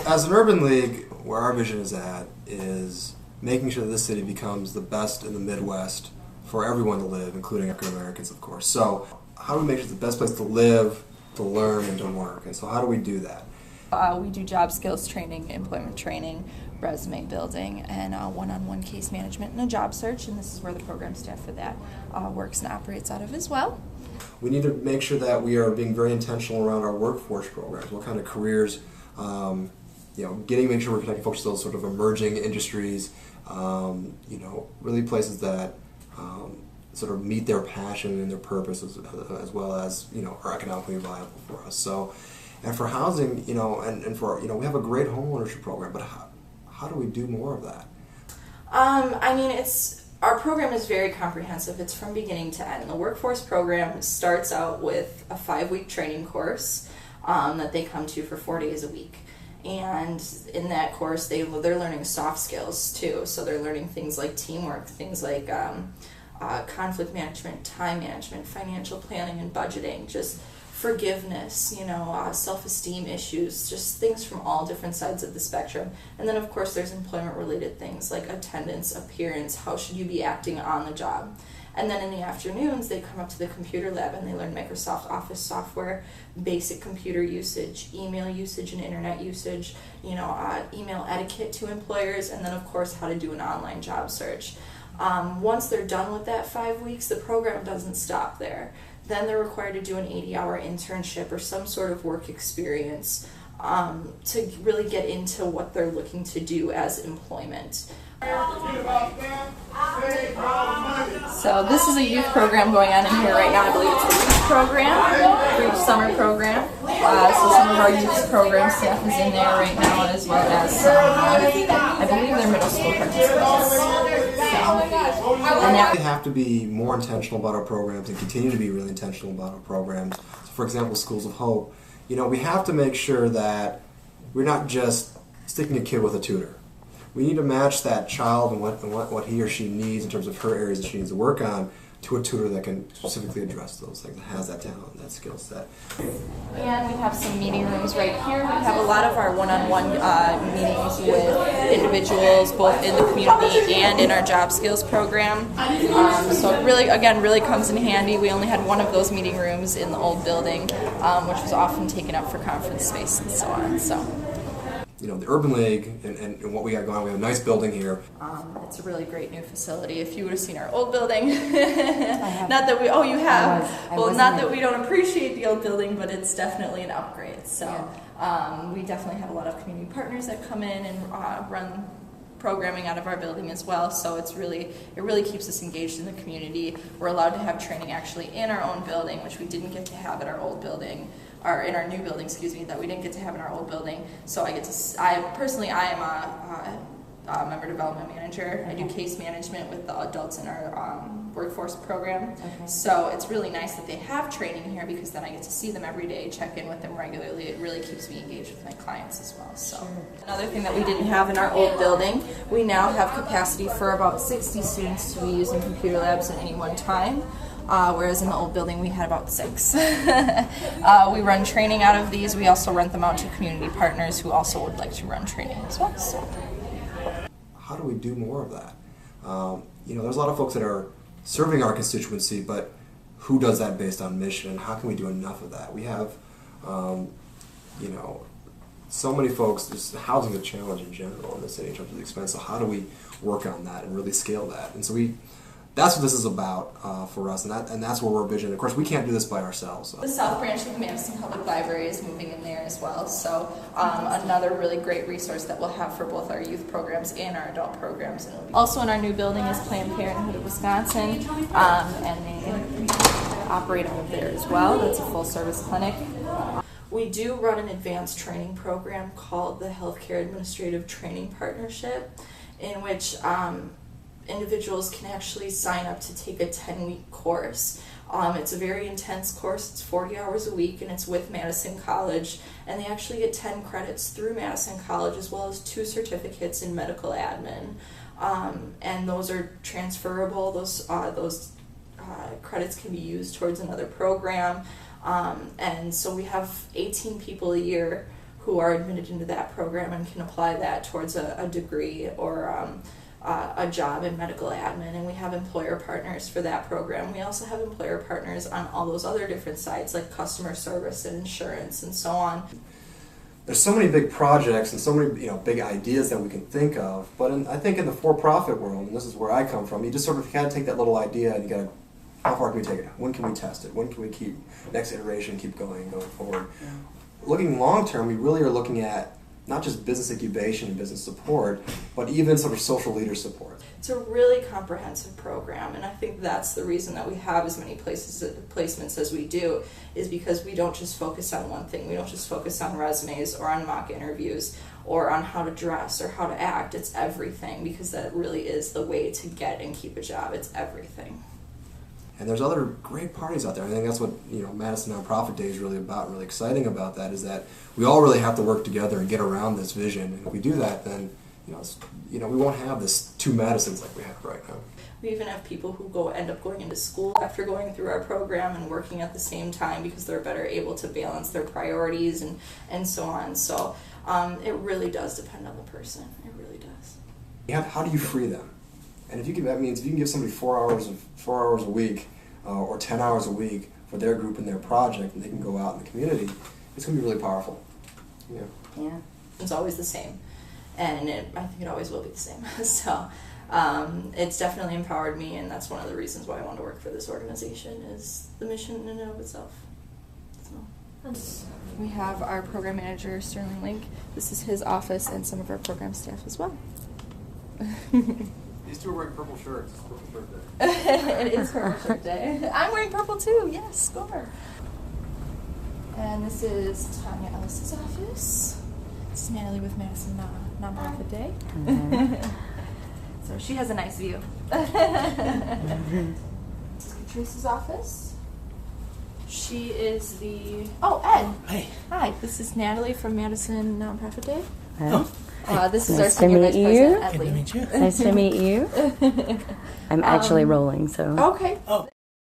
as an urban league, where our vision is at is making sure that this city becomes the best in the Midwest for everyone to live, including African Americans, of course. So how do we make sure it's the best place to live, to learn, and to work? And so how do we do that? We do job skills training, employment training, resume building, and one-on-one case management and a job search, and this is where the program staff for that works and operates out of as well. We need to make sure that we are being very intentional around our workforce programs. What kind of careers, making sure we're connecting folks to those sort of emerging industries, really places that sort of meet their passion and their purpose as well as, are economically viable for us. So, and for housing, and for, we have a great homeownership program, but how do we do more of that? Our program is very comprehensive. It's from beginning to end. The workforce program starts out with a 5-week training course that they come to for 4 days a week. And in that course, they're learning soft skills too. So they're learning things like teamwork, things like conflict management, time management, financial planning and budgeting, just forgiveness, self-esteem issues, just things from all different sides of the spectrum. And then of course there's employment-related things like attendance, appearance, how should you be acting on the job. And then in the afternoons they come up to the computer lab and they learn Microsoft Office software, basic computer usage, email usage and internet usage, email etiquette to employers, and then of course how to do an online job search. Once they're done with that 5 weeks, the program doesn't stop there. Then they're required to do an 80-hour internship or some sort of work experience to really get into what they're looking to do as employment. So this is a youth program going on in here right now. I believe it's the youth program, brief summer program. So some of our youth program staff is in there right now, as well as some, I believe they're middle school participants. We have to be more intentional about our programs and continue to be really intentional about our programs. So for example, Schools of Hope. We have to make sure that we're not just sticking a kid with a tutor. We need to match that child and what he or she needs in terms of her areas that she needs to work on to a tutor that can specifically address those things, that has that talent and that skill set. And we have some meeting rooms right here. We have a lot of our one-on-one meetings with individuals, both in the community and in our job skills program. So it really comes in handy. We only had one of those meeting rooms in the old building, which was often taken up for conference space and so on. So. The Urban League and what we got going on, we have a nice building here. It's a really great new facility. If you would have seen our old building, not that we, oh you have, not that we don't appreciate the old building, but it's definitely an upgrade. So we definitely have a lot of community partners that come in and run programming out of our building as well, so it really keeps us engaged in the community. We're allowed to have training actually in our own building, which we didn't get to have at our old building, or in our new building, that we didn't get to have in our old building. So I am a member development manager. I do case management with the adults in our workforce program. Okay. So it's really nice that they have training here, because then I get to see them every day, check in with them regularly. It really keeps me engaged with my clients as well. So another thing that we didn't have in our old building, we now have capacity for about 60 students to be using computer labs at any one time. Whereas in the old building we had about 6. We run training out of these. We also rent them out to community partners who also would like to run training as well. So. How do we do more of that? There's a lot of folks that are serving our constituency, but who does that based on mission, and how can we do enough of that? We have, so many folks, just housing is a challenge in general in the city in terms of the expense, so how do we work on that and really scale that? And so that's what this is about for us, and that's where we're visioning. Of course, we can't do this by ourselves. So. The South Branch of the Madison Public Library is moving in there as well, so another really great resource that we'll have for both our youth programs and our adult programs. Also in our new building is Planned Parenthood of Wisconsin, and they operate out of there as well. That's a full-service clinic. We do run an advanced training program called the Healthcare Administrative Training Partnership, in which individuals can actually sign up to take a 10-week course. It's a very intense course. It's 40 hours a week, and it's with Madison College, and they actually get 10 credits through Madison College, as well as 2 certificates in medical admin, and those are transferable. Those credits can be used towards another program, and so we have 18 people a year who are admitted into that program and can apply that towards a degree or a job in medical admin, and we have employer partners for that program. We also have employer partners on all those other different sides like customer service and insurance and so on. There's so many big projects and so many big ideas that we can think of, but I think in the for-profit world, and this is where I come from, you just sort of got to take that little idea and you got to, how far can we take it? When can we test it? When can we keep next iteration, keep going forward? Yeah. Looking long term, we really are looking at not just business incubation and business support, but even sort of social leader support. It's a really comprehensive program, and I think that's the reason that we have as many placements as we do, is because we don't just focus on one thing. We don't just focus on resumes or on mock interviews or on how to dress or how to act. It's everything, because that really is the way to get and keep a job. It's everything. And there's other great parties out there. I think that's what Madison Nonprofit Day is really about, and really exciting about that, is that we all really have to work together and get around this vision. And if we do that, then we won't have this two Madisons like we have right now. We even have people who end up going into school after going through our program and working at the same time because they're better able to balance their priorities and so on. So it really does depend on the person. It really does. How do you free them? And that means if you can give somebody 4 hours a week or 10 hours a week for their group and their project, and they can go out in the community, it's going to be really powerful. Yeah. It's always the same, and I think it always will be the same. So it's definitely empowered me, and that's one of the reasons why I want to work for this organization, is the mission in and of itself. So. We have our program manager, Sterling Link. This is his office and some of our program staff as well. These two are wearing purple shirts. It's purple shirt day. It is purple shirt day. I'm wearing purple too. Yes, score. And this is Tanya Ellis's office. This is Natalie with Madison Nonprofit Day. Mm-hmm. So she has a nice view. This is Catrice's office. She is the... Oh, Ed. Hey. Hi, this is Natalie from Madison Nonprofit Day. Oh. This is Nice our senior vice president, Ed Good to Lee. meet you. Nice to meet you. I'm actually rolling, so. Okay. Oh.